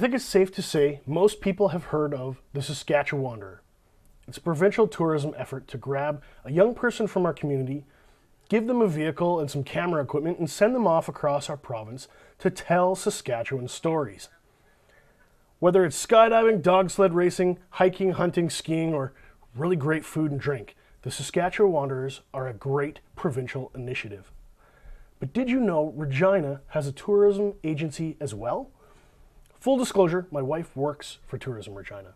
think it's safe to say most people have heard of the Saskatchewan Wanderer. It's a provincial tourism effort to grab a young person from our community, give them a vehicle and some camera equipment, and send them off across our province to tell Saskatchewan stories. Whether it's skydiving, dog sled racing, hiking, hunting, skiing, or really great food and drink, the Saskatchewan Wanderers are a great provincial initiative. But did you know Regina has a tourism agency as well? Full disclosure, my wife works for Tourism Regina.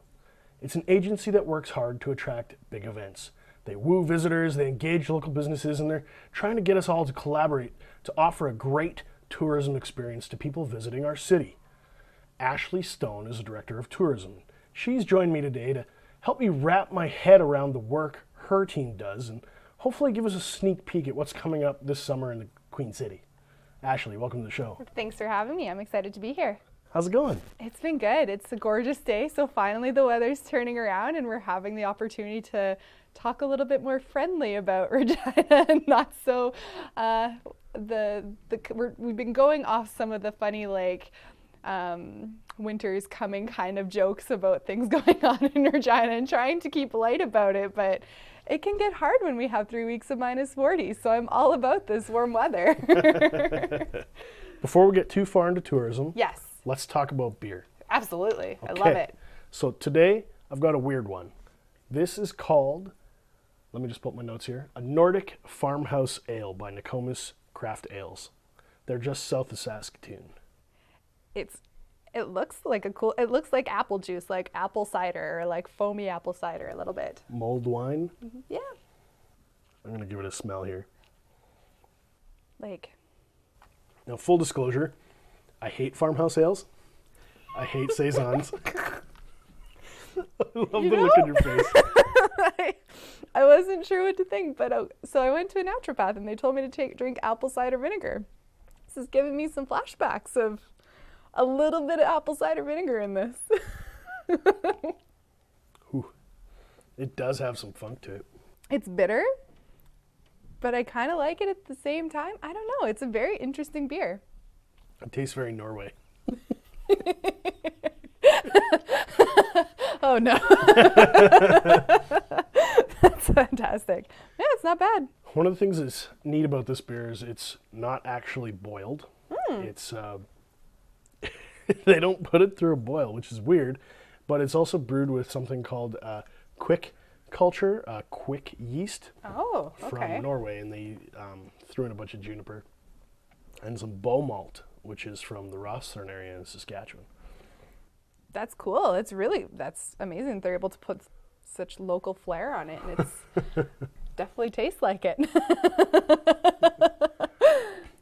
It's an agency that works hard to attract big events. They woo visitors, they engage local businesses, and they're trying to get us all to collaborate to offer a great tourism experience to people visiting our city. Ashley Stone is the Director of Tourism. She's joined me today to help me wrap my head around the work her team does and hopefully give us a sneak peek at what's coming up this summer in the Queen City. Ashley, welcome to the show. Thanks for having me. I'm excited to be here. How's it going? It's been good. It's a gorgeous day, so finally the weather's turning around and we're having the opportunity to talk a little bit more friendly about Regina and not so we've been going off some of the funny winter's coming kind of jokes about things going on in Regina and trying to keep light about it, but it can get hard when we have 3 weeks of -40, so I'm all about this warm weather. Before we get too far into tourism, yes, let's talk about beer. Absolutely. Okay. I love it. So today I've got a weird one. This is called, let me just pull up my notes here, a Nordic Farmhouse Ale by Nokomis Craft Ales. They're just south of Saskatoon. It looks like it looks like apple juice, like apple cider or like foamy apple cider a little bit. Mulled wine? Mm-hmm. Yeah. I'm going to give it a smell here. Now, full disclosure, I hate farmhouse ales. I hate saisons. I love the look in your face. I wasn't sure what to think, but so I went to a naturopath and they told me to drink apple cider vinegar. This is giving me some flashbacks of a little bit of apple cider vinegar in this. Ooh, it does have some funk to it. It's bitter, but I kind of like it at the same time. I don't know. It's a very interesting beer. It tastes very Norway. Oh, no. That's fantastic. Yeah, it's not bad. One of the things that's neat about this beer is it's not actually boiled. It's they don't put it through a boil, which is weird, but it's also brewed with something called quick culture, quick yeast from Norway, and they threw in a bunch of juniper and some bow malt, which is from the Rossthorn area in Saskatchewan. That's cool. That's amazing. They're able to put such local flair on it, and it's definitely tastes like it.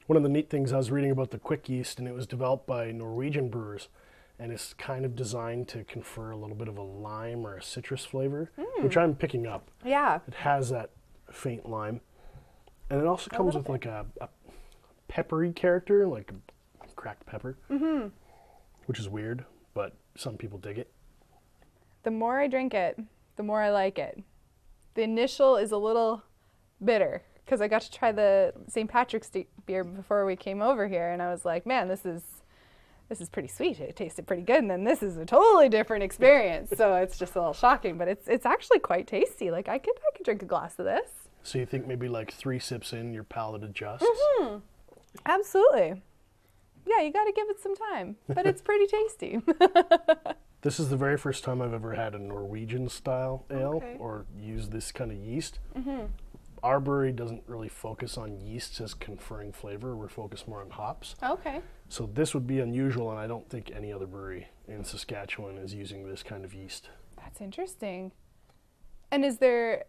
One of the neat things I was reading about the quick yeast, and it was developed by Norwegian brewers, and it's kind of designed to confer a little bit of a lime or a citrus flavor, which I'm picking up. Yeah. It has that faint lime, and it also comes with like a peppery character, like a cracked pepper, which is weird, but some people dig it. The more I drink it, the more I like it. The initial is a little bitter because I got to try the St. Patrick's beer before we came over here, and I was like, man, this is pretty sweet. It tasted pretty good, and then this is a totally different experience. So it's just a little shocking, but it's actually quite tasty. Like I could drink a glass of this. So you think maybe like 3 sips in, your palate adjusts? Absolutely. Yeah, you got to give it some time, but it's pretty tasty. This is the very first time I've ever had a Norwegian style ale or used this kind of yeast. Our brewery doesn't really focus on yeasts as conferring flavor. We're focused more on hops. Okay. So this would be unusual, and I don't think any other brewery in Saskatchewan is using this kind of yeast. That's interesting. And is there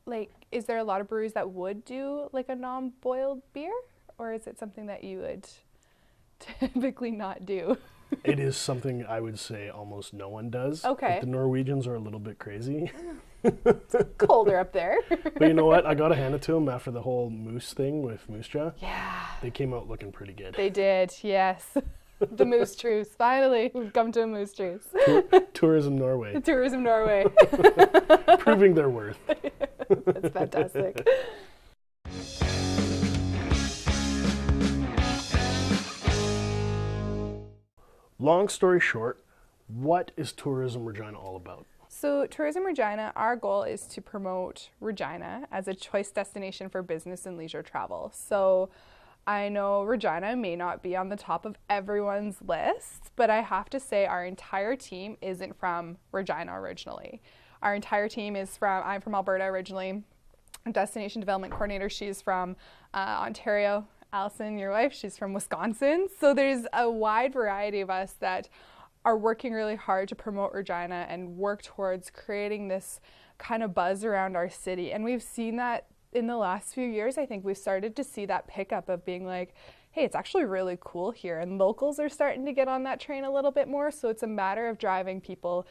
a lot of breweries that would do like a non-boiled beer, or is it something that you would typically not do? It is something I would say almost no one does. Okay. But the Norwegians are a little bit crazy. It's colder up there. But you know what? I got to hand it to them after the whole moose thing with Moose Jaw. Yeah. They came out looking pretty good. They did, yes. The moose truce. Finally, we've come to a moose truce. Tourism Norway. Tourism Norway. Proving their worth. That's fantastic. Long story short, what is Tourism Regina all about? So Tourism Regina, our goal is to promote Regina as a choice destination for business and leisure travel. So I know Regina may not be on the top of everyone's list, but I have to say our entire team isn't from Regina originally. Our entire team is I'm from Alberta originally, destination development coordinator. She's from Ontario. Allison, your wife, she's from Wisconsin. So there's a wide variety of us that are working really hard to promote Regina and work towards creating this kind of buzz around our city. And we've seen that in the last few years. I think we've started to see that pickup of being like, hey, it's actually really cool here. And locals are starting to get on that train a little bit more. So it's a matter of driving people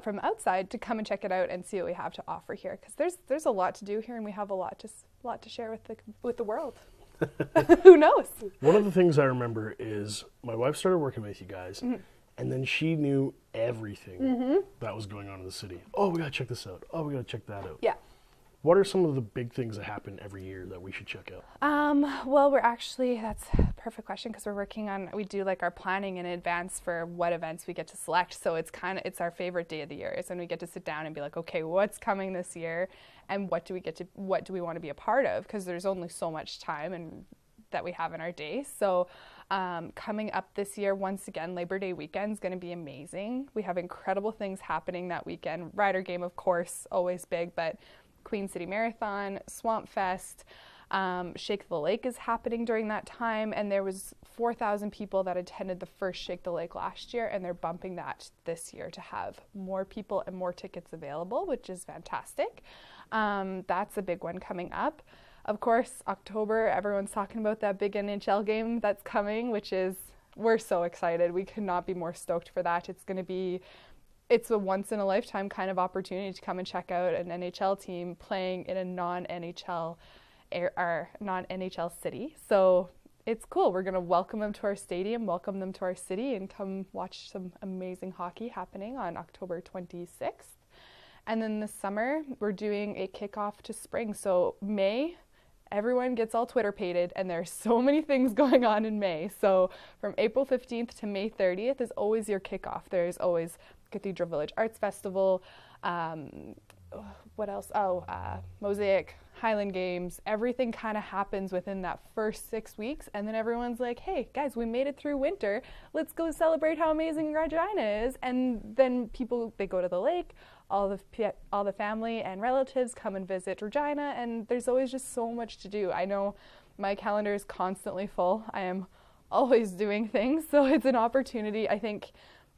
from outside to come and check it out and see what we have to offer here. Because there's a lot to do here, and we have a lot to share with the world. Who knows? One of the things I remember is my wife started working with you guys, and then she knew everything that was going on in the city. Oh, we got to check this out. Oh, we got to check that out. Yeah. What are some of the big things that happen every year that we should check out? Well, that's a perfect question, because we do like our planning in advance for what events we get to select. So it's our favorite day of the year is when we get to sit down and be like, okay, what's coming this year, and what do we want to be a part of? Because there's only so much time and that we have in our day. So coming up this year, once again, Labor Day weekend is going to be amazing. We have incredible things happening that weekend. Rider game, of course, always big, but Queen City Marathon, Swamp Fest, Shake the Lake is happening during that time, and there was 4,000 people that attended the first Shake the Lake last year, and they're bumping that this year to have more people and more tickets available, which is fantastic. That's a big one coming up. Of course, October, everyone's talking about that big NHL game that's coming, we're so excited. We could not be more stoked for that. It's a once-in-a-lifetime kind of opportunity to come and check out an NHL team playing in a non-NHL city. So it's cool. We're going to welcome them to our stadium, welcome them to our city, and come watch some amazing hockey happening on October 26th. And then this summer, we're doing a kickoff to spring. So May, everyone gets all Twitter-pated, and there's so many things going on in May. So from April 15th to May 30th is always your kickoff. There's always Cathedral Village Arts Festival, what else? Mosaic, Highland Games. Everything kind of happens within that first 6 weeks, and then everyone's like, hey, guys, we made it through winter. Let's go celebrate how amazing Regina is. And then they go to the lake. All the family and relatives come and visit Regina, and there's always just so much to do. I know my calendar is constantly full. I am always doing things, so it's an opportunity, I think,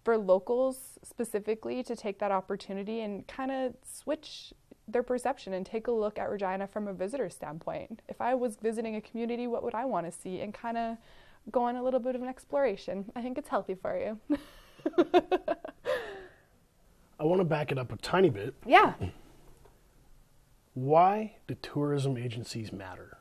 for locals specifically to take that opportunity and kind of switch their perception and take a look at Regina from a visitor standpoint. If I was visiting a community, what would I want to see? And kind of go on a little bit of an exploration. I think it's healthy for you. I want to back it up a tiny bit. Yeah. Why do tourism agencies matter?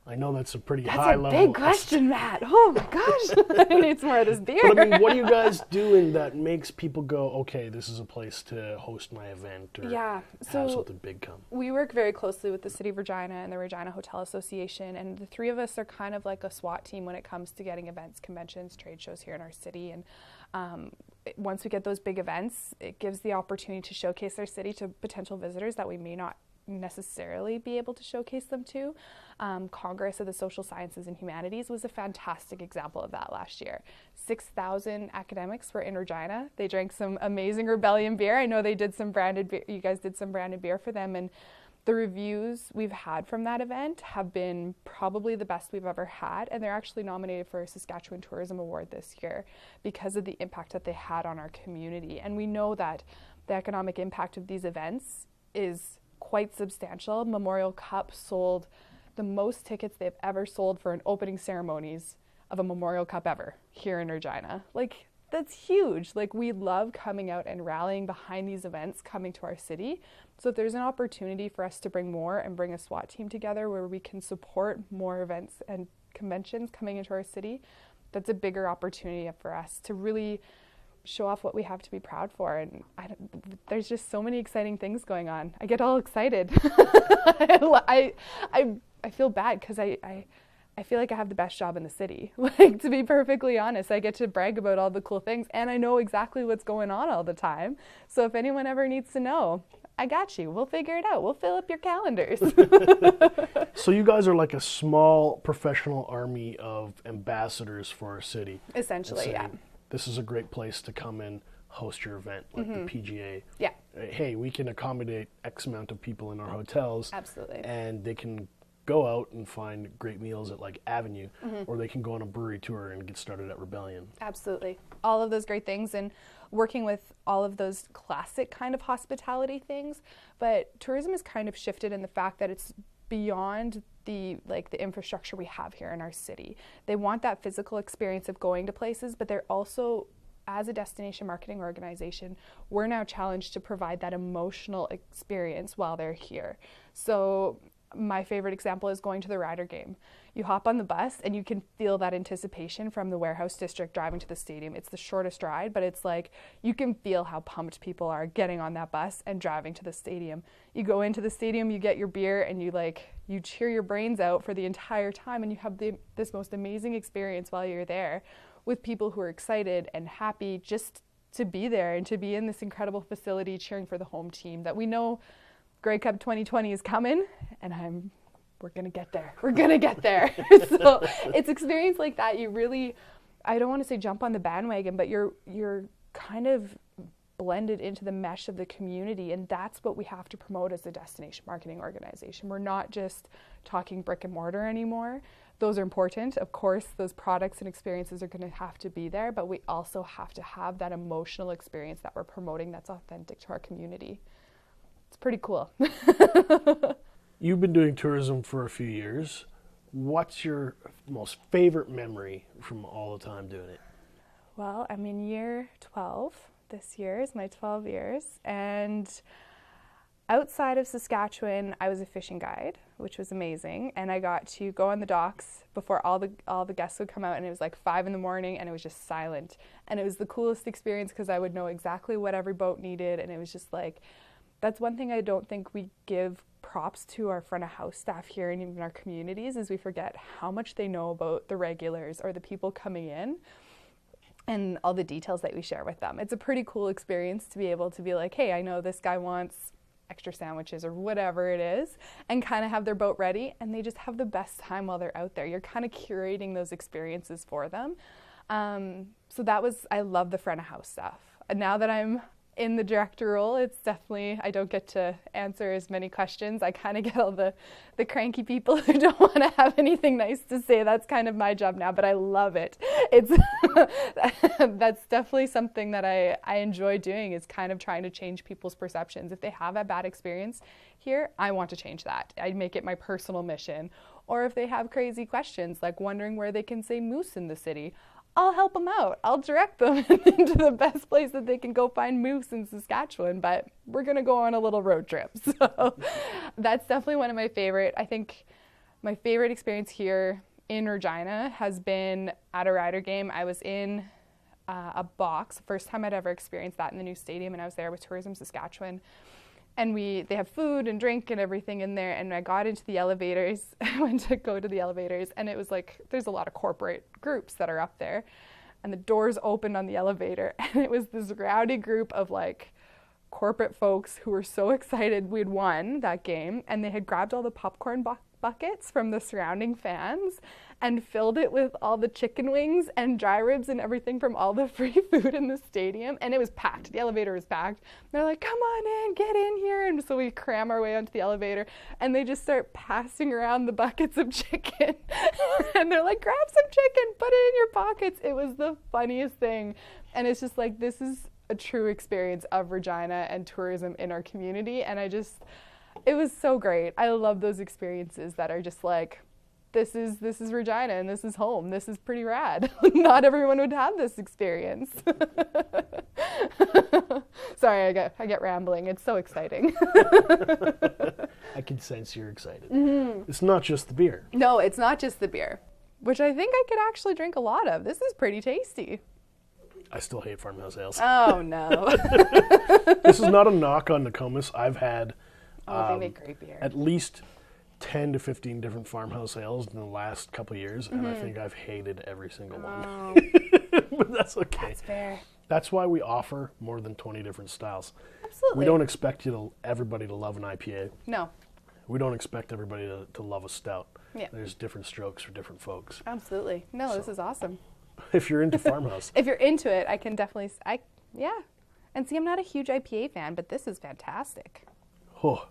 I know that's a pretty high level. That's a big question, Matt. Oh my gosh. I need some more of this beer. But I mean, what are you guys doing that makes people go, okay, this is a place to host my event or have something big come? We work very closely with the City of Regina and the Regina Hotel Association, and the three of us are kind of like a SWAT team when it comes to getting events, conventions, trade shows here in our city. And once we get those big events, it gives the opportunity to showcase our city to potential visitors that we may not necessarily be able to showcase them to. Congress of the Social Sciences and Humanities was a fantastic example of that last year. 6,000 academics were in Regina. They drank some amazing Rebellion beer. I know they did some branded beer. You guys did some branded beer for them, and the reviews we've had from that event have been probably the best we've ever had, and they're actually nominated for a Saskatchewan Tourism Award this year because of the impact that they had on our community. And we know that the economic impact of these events is quite substantial. Memorial Cup sold the most tickets they've ever sold for an opening ceremonies of a Memorial Cup ever here in Regina. Like, that's huge. Like, we love coming out and rallying behind these events coming to our city. So if there's an opportunity for us to bring more and bring a SWAT team together where we can support more events and conventions coming into our city, that's a bigger opportunity for us to really show off what we have to be proud for. And there's just so many exciting things going on. I get all excited. I feel bad because I feel like I have the best job in the city. Like, to be perfectly honest, I get to brag about all the cool things, and I know exactly what's going on all the time. So if anyone ever needs to know, I got you. We'll figure it out. We'll fill up your calendars. So you guys are like a small professional army of ambassadors for our city. Essentially, yeah. This is a great place to come and host your event, like the PGA. Yeah. Hey, we can accommodate X amount of people in our hotels. Absolutely. And they can go out and find great meals at like Avenue, or they can go on a brewery tour and get started at Rebellion. Absolutely. All of those great things, and working with all of those classic kind of hospitality things. But tourism has kind of shifted in the fact that it's beyond the infrastructure we have here in our city. They want that physical experience of going to places, but they're also, as a destination marketing organization, we're now challenged to provide that emotional experience while they're here. So my favorite example is going to the Rider game. You hop on the bus and you can feel that anticipation from the warehouse district driving to the stadium. It's the shortest ride, but it's like you can feel how pumped people are getting on that bus and driving to the stadium. You go into the stadium, you get your beer, and you cheer your brains out for the entire time, and you have this most amazing experience while you're there with people who are excited and happy just to be there and to be in this incredible facility cheering for the home team that we know Grey Cup 2020 is coming, and we're going to get there. We're going to get there. So it's experience like that. You really, I don't want to say jump on the bandwagon, but you're kind of blended into the mesh of the community, and that's what we have to promote as a destination marketing organization. We're not just talking brick and mortar anymore. Those are important. Of course, those products and experiences are going to have to be there, but we also have to have that emotional experience that we're promoting that's authentic to our community. It's pretty cool. You've been doing tourism for a few years. What's your most favorite memory from all the time doing it? Well, I'm in year 12. This year is my 12 years. And outside of Saskatchewan, I was a fishing guide, which was amazing. And I got to go on the docks before all the guests would come out, and it was like 5 a.m, and it was just silent. And it was the coolest experience because I would know exactly what every boat needed, and it was just like, that's one thing I don't think we give props to our front of house staff here and even our communities, is we forget how much they know about the regulars or the people coming in and all the details that we share with them. It's a pretty cool experience to be able to be like, hey, I know this guy wants extra sandwiches or whatever it is, and kind of have their boat ready, and they just have the best time while they're out there. You're kind of curating those experiences for them. So I love the front of house stuff. And now that I'm in the director role, it's definitely, I don't get to answer as many questions. I kind of get all the cranky people who don't want to have anything nice to say. That's kind of my job now, but I love it. It's that's definitely something that I enjoy doing, is kind of trying to change people's perceptions. If they have a bad experience here, I want to change that. I make it my personal mission. Or if they have crazy questions, like wondering where they can say moose in the city, I'll help them out. I'll direct them into the best place that they can go find moose in Saskatchewan, but we're going to go on a little road trip. So that's definitely one of my favorite. I think my favorite experience here in Regina has been at a Rider game. I was in a box, first time I'd ever experienced that in the new stadium, and I was there with Tourism Saskatchewan. And they have food and drink and everything in there. And I got into the elevators. I went to go to the elevators, and it was like, there's a lot of corporate groups that are up there. And the doors opened on the elevator, and it was this rowdy group of like corporate folks who were so excited we'd won that game. And they had grabbed all the popcorn buckets from the surrounding fans and filled it with all the chicken wings and dry ribs and everything from all the free food in the stadium. And it was packed. The elevator was packed. They're like, come on in, get in here. And so we cram our way onto the elevator, and they just start passing around the buckets of chicken. And they're like, grab some chicken, put it in your pockets. It was the funniest thing. And it's just like, this is a true experience of Regina and tourism in our community. And it was so great. I love those experiences that are just like, this is Regina and this is home. This is pretty rad. Not everyone would have this experience. Sorry, I get rambling. It's so exciting. I can sense you're excited. Mm-hmm. It's not just the beer. No, it's not just the beer, which I think I could actually drink a lot of. This is pretty tasty. I still hate Farmhouse Ales. Oh, no. This is not a knock on Nokomis. I've had they make great beer. At least 10 to 15 different farmhouse ales in the last couple of years, and I think I've hated every single one. But that's okay. That's fair. That's why we offer more than 20 different styles. Absolutely. We don't expect everybody to love an IPA. No. We don't expect everybody to love a stout. Yeah. There's different strokes for different folks. Absolutely. No, this is awesome. If you're into farmhouse. If you're into it, I can definitely, yeah. And see, I'm not a huge IPA fan, but this is fantastic. Oh.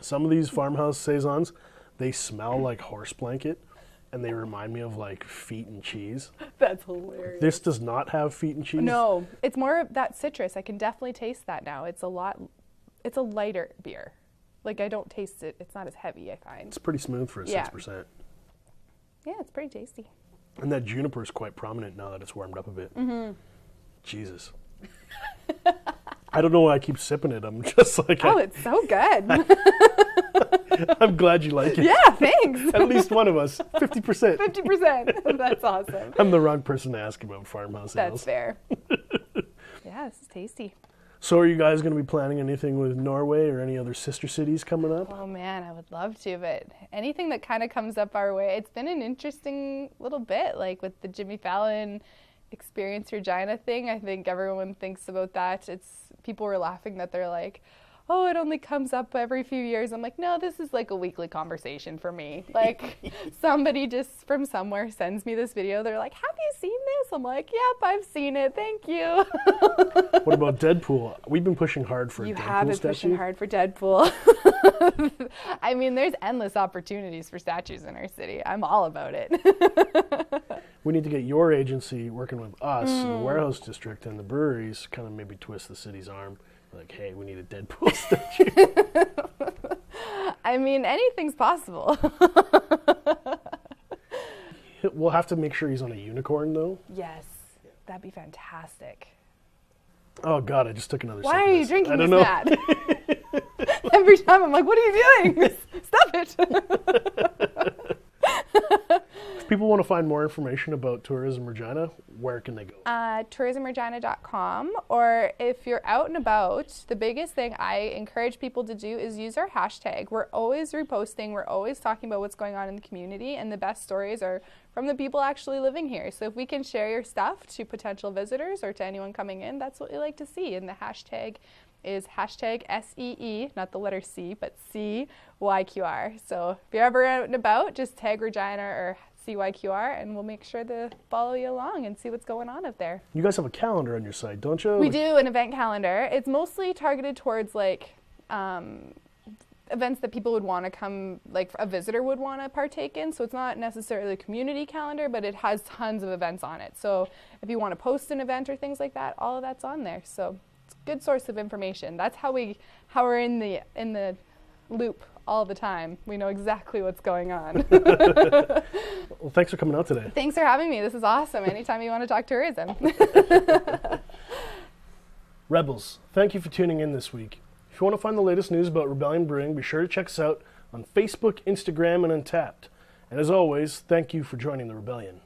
Some of these farmhouse saisons, they smell like horse blanket, and they remind me of like feet and cheese. That's hilarious. This does not have feet and cheese. No, it's more of that citrus. I can definitely taste that now. It's a lighter beer. Like, I don't taste it. It's not as heavy, I find. It's pretty smooth for a 6%. Yeah, it's pretty tasty. And that juniper is quite prominent now that it's warmed up a bit. Jesus. I don't know why I keep sipping it. I'm just like... It's so good. I'm glad you like it. Yeah, thanks. At least one of us. 50%. 50%. That's awesome. I'm the wrong person to ask about farmhouse ales. That's fair. Yeah, this is tasty. So are you guys going to be planning anything with Norway or any other sister cities coming up? Oh man, I would love to, but anything that kind of comes up our way. It's been an interesting little bit, like with the Jimmy Fallon Experience Regina thing. I think everyone thinks about that. People were laughing that they're like, oh, it only comes up every few years. I'm like, no, this is like a weekly conversation for me. Like, somebody just from somewhere sends me this video. They're like, have you seen this? I'm like, yep, I've seen it. Thank you. What about Deadpool? We've been pushing hard for a You Deadpool have been statue. pushing hard for Deadpool. I mean, there's endless opportunities for statues in our city. I'm all about it. We need to get your agency working with us in the warehouse district and the breweries, kind of maybe twist the city's arm. Like, hey, we need a Deadpool statue. I mean, anything's possible. We'll have to make sure he's on a unicorn, though. Yes, that'd be fantastic. Oh, God, I just took another sip. Why are you drinking I don't this know. bad? Every time I'm like, what are you doing? Stop it. If people want to find more information about Tourism Regina, where can they go? tourismregina.com, or if you're out and about, the biggest thing I encourage people to do is use our hashtag. We're always reposting, we're always talking about what's going on in the community, and the best stories are from the people actually living here. So if we can share your stuff to potential visitors or to anyone coming in, that's what we like to see. And the hashtag is hashtag SEE, not the letter C, but CYQR. So if you're ever out and about, just tag Regina or CYQR, and we'll make sure to follow you along and see what's going on up there. You guys have a calendar on your site, don't you? We do an event calendar. It's mostly targeted towards like events that people would want to come, like a visitor would want to partake in. So it's not necessarily a community calendar, but it has tons of events on it. So if you want to post an event or things like that, all of that's on there. So it's a good source of information. That's how we're in the loop all the time. We know exactly what's going on. Well, thanks for coming out today. Thanks for having me. This is awesome. Anytime you want to talk tourism. Rebels, thank you for tuning in this week. If you want to find the latest news about Rebellion Brewing, be sure to check us out on Facebook, Instagram, and Untapped. And as always, thank you for joining the Rebellion.